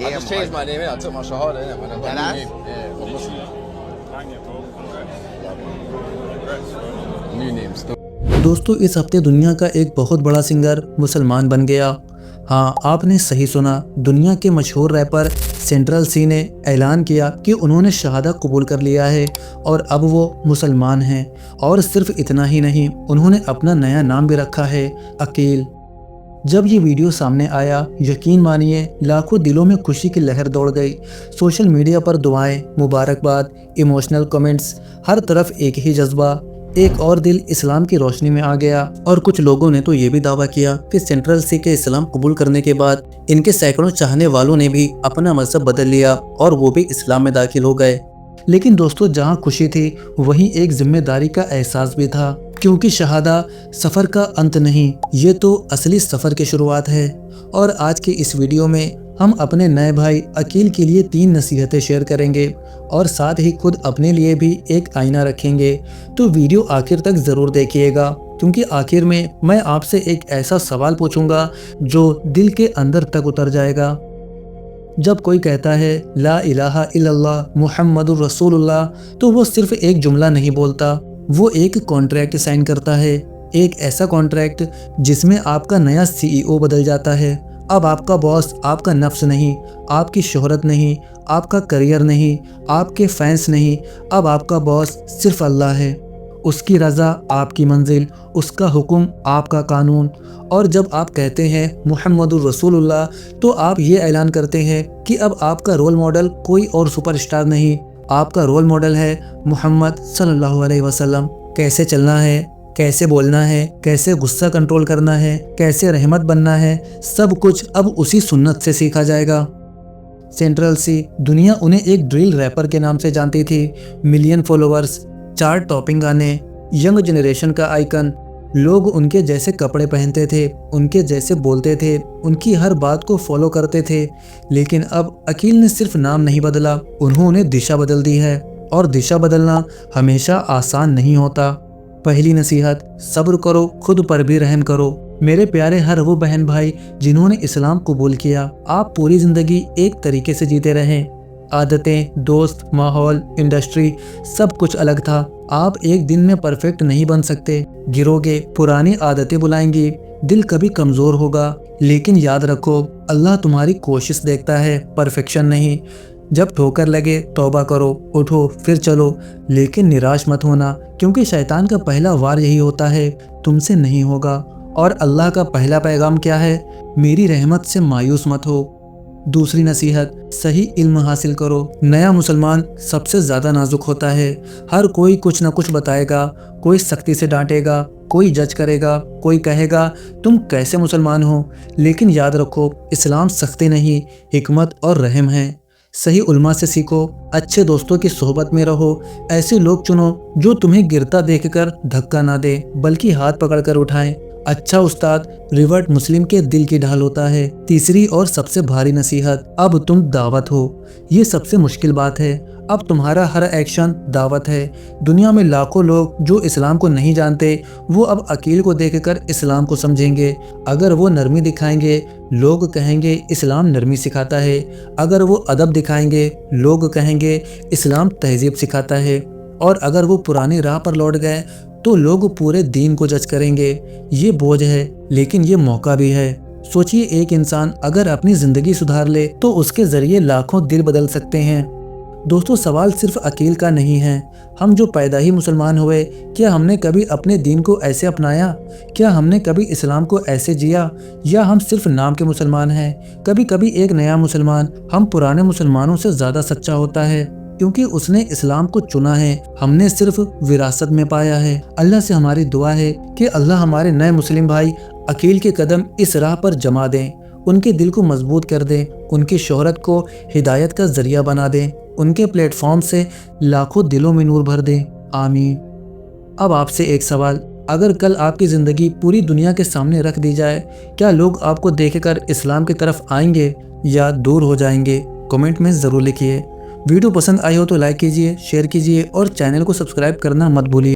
I just changed my name, innit? I took my shahada, innit, man. I got a new name. Yeah, I'm Muslim. New name still. दोस्तों इस हफ्ते दुनिया का एक बहुत बड़ा सिंगर मुसलमान बन गया। हाँ, आपने सही सुना। दुनिया के मशहूर रैपर सेंट्रल सी ने ऐलान किया कि उन्होंने शहादा कबूल कर लिया है और अब वो मुसलमान हैं। और सिर्फ इतना ही नहीं, उन्होंने अपना नया नाम भी रखा है, अकील। जब ये वीडियो सामने आया, यकीन मानिए लाखों दिलों में खुशी की लहर दौड़ गई। सोशल मीडिया पर दुआएं, मुबारकबाद, इमोशनल कमेंट्स, हर तरफ एक ही जज्बा, एक और दिल इस्लाम की रोशनी में आ गया। और कुछ लोगों ने तो ये भी दावा किया कि सेंट्रल सी के इस्लाम कबूल करने के बाद इनके सैकड़ों चाहने वालों ने भी अपना मजहब बदल लिया और वो भी इस्लाम में दाखिल हो गए। लेकिन दोस्तों, जहाँ खुशी थी वहीं एक जिम्मेदारी का एहसास भी था, क्योंकि शहादा सफ़र का अंत नहीं, ये तो असली सफ़र की शुरुआत है। और आज के इस वीडियो में हम अपने नए भाई अकील के लिए 3 नसीहतें शेयर करेंगे और साथ ही खुद अपने लिए भी एक आईना रखेंगे। तो वीडियो आखिर तक ज़रूर देखिएगा, क्योंकि आखिर में मैं आपसे एक ऐसा सवाल पूछूंगा जो दिल के अंदर तक उतर जाएगा। जब कोई कहता है ला इलाहा इल्लल्लाह मुहम्मदुर रसूलुल्लाह, तो वो सिर्फ एक जुमला नहीं बोलता, वो एक कॉन्ट्रैक्ट साइन करता है। एक ऐसा कॉन्ट्रैक्ट जिसमें आपका नया CEO बदल जाता है। अब आपका बॉस आपका नफ्स नहीं, आपकी शोहरत नहीं, आपका करियर नहीं, आपके फैंस नहीं, अब आपका बॉस सिर्फ अल्लाह है। उसकी रज़ा आपकी मंजिल, उसका हुक्म आपका कानून। और जब आप कहते हैं मुहम्मदुर रसूलुल्लाह, तो आप ये ऐलान करते हैं कि अब आपका रोल मॉडल कोई और सुपरस्टार नहीं, आपका रोल मॉडल है मुहम्मद सल्लल्लाहु अलैहि वसल्लम। कैसे चलना है, कैसे बोलना है, कैसे गुस्सा कंट्रोल करना है, कैसे रहमत बनना है, सब कुछ अब उसी सुन्नत से सीखा जाएगा। सेंट्रल सी, दुनिया उन्हें एक ड्रिल रैपर के नाम से जानती थी। मिलियन फॉलोअर्स, चार्ट टॉपिंग गाने, यंग जनरेशन का आइकन। लोग उनके जैसे कपड़े पहनते थे, उनके जैसे बोलते थे, उनकी हर बात को फॉलो करते थे। लेकिन अब अकील ने सिर्फ नाम नहीं बदला, उन्होंने दिशा बदल दी है। और दिशा बदलना हमेशा आसान नहीं होता। पहली नसीहत, सब्र करो, खुद पर भी रहम करो। मेरे प्यारे हर वो बहन भाई जिन्होंने इस्लाम कबूल किया, आप पूरी ज़िंदगी एक तरीके से जीते रहें। आदतें, दोस्त, माहौल, इंडस्ट्री, सब कुछ अलग था। आप एक दिन में परफेक्ट नहीं बन सकते। गिरोगे, पुरानी आदतें बुलाएंगी, दिल कभी कमज़ोर होगा। लेकिन याद रखो, अल्लाह तुम्हारी कोशिश देखता है, परफेक्शन नहीं। जब ठोकर लगे तौबा करो, उठो, फिर चलो। लेकिन निराश मत होना, क्योंकि शैतान का पहला वार यही होता है, तुमसे नहीं होगा। और अल्लाह का पहला पैगाम क्या है? मेरी रहमत से मायूस मत हो। दूसरी नसीहत, सही इल्म हासिल करो। नया मुसलमान सबसे ज़्यादा नाजुक होता है। हर कोई कुछ न कुछ बताएगा, कोई सख्ती से डांटेगा, कोई जज करेगा, कोई कहेगा तुम कैसे मुसलमान हो। लेकिन याद रखो, इस्लाम सख्ती नहीं, हिकमत और रहम है। सही उल्मा से सीखो, अच्छे दोस्तों की सोहबत में रहो। ऐसे लोग चुनो जो तुम्हें गिरता देखकर धक्का ना दे, बल्कि हाथ पकड़कर उठाएं। अच्छा उस्ताद रिवर्ट मुस्लिम के दिल की ढाल होता है। तीसरी और सबसे भारी नसीहत, अब तुम दावत हो। ये सबसे मुश्किल बात है। अब तुम्हारा हर एक्शन दावत है। दुनिया में लाखों लोग जो इस्लाम को नहीं जानते, वो अब अकील को देखकर इस्लाम को समझेंगे। अगर वो नरमी दिखाएंगे, लोग कहेंगे इस्लाम नरमी सिखाता है। अगर वो अदब दिखाएंगे, लोग कहेंगे इस्लाम तहजीब सिखाता है। और अगर वो पुरानी राह पर लौट गए, तो लोग पूरे दीन को जज करेंगे। ये बोझ है, लेकिन ये मौका भी है। सोचिए, एक इंसान अगर अपनी ज़िंदगी सुधार ले, तो उसके ज़रिए लाखों दिल बदल सकते हैं। दोस्तों, सवाल सिर्फ अकील का नहीं है। हम जो पैदा ही मुसलमान हुए, क्या हमने कभी अपने दीन को ऐसे अपनाया? क्या हमने कभी इस्लाम को ऐसे जिया, या हम सिर्फ नाम के मुसलमान हैं? कभी कभी एक नया मुसलमान हम पुराने मुसलमानों से ज़्यादा सच्चा होता है, क्योंकि उसने इस्लाम को चुना है, हमने सिर्फ विरासत में पाया है। अल्लाह से हमारी दुआ है कि अल्लाह हमारे नए मुस्लिम भाई अकील के कदम इस राह पर जमा दें, उनके दिल को मजबूत कर दें, उनकी शोहरत को हिदायत का जरिया बना दें, उनके प्लेटफॉर्म से लाखों दिलों में नूर भर दें। आमीन। अब आपसे एक सवाल, अगर कल आपकी ज़िंदगी पूरी दुनिया के सामने रख दी जाए, क्या लोग आपको देखकर इस्लाम की तरफ आएंगे या दूर हो जाएंगे? कमेंट में ज़रूर लिखिए। वीडियो पसंद आई हो तो लाइक कीजिए, शेयर कीजिए और चैनल को सब्सक्राइब करना मत भूलिए।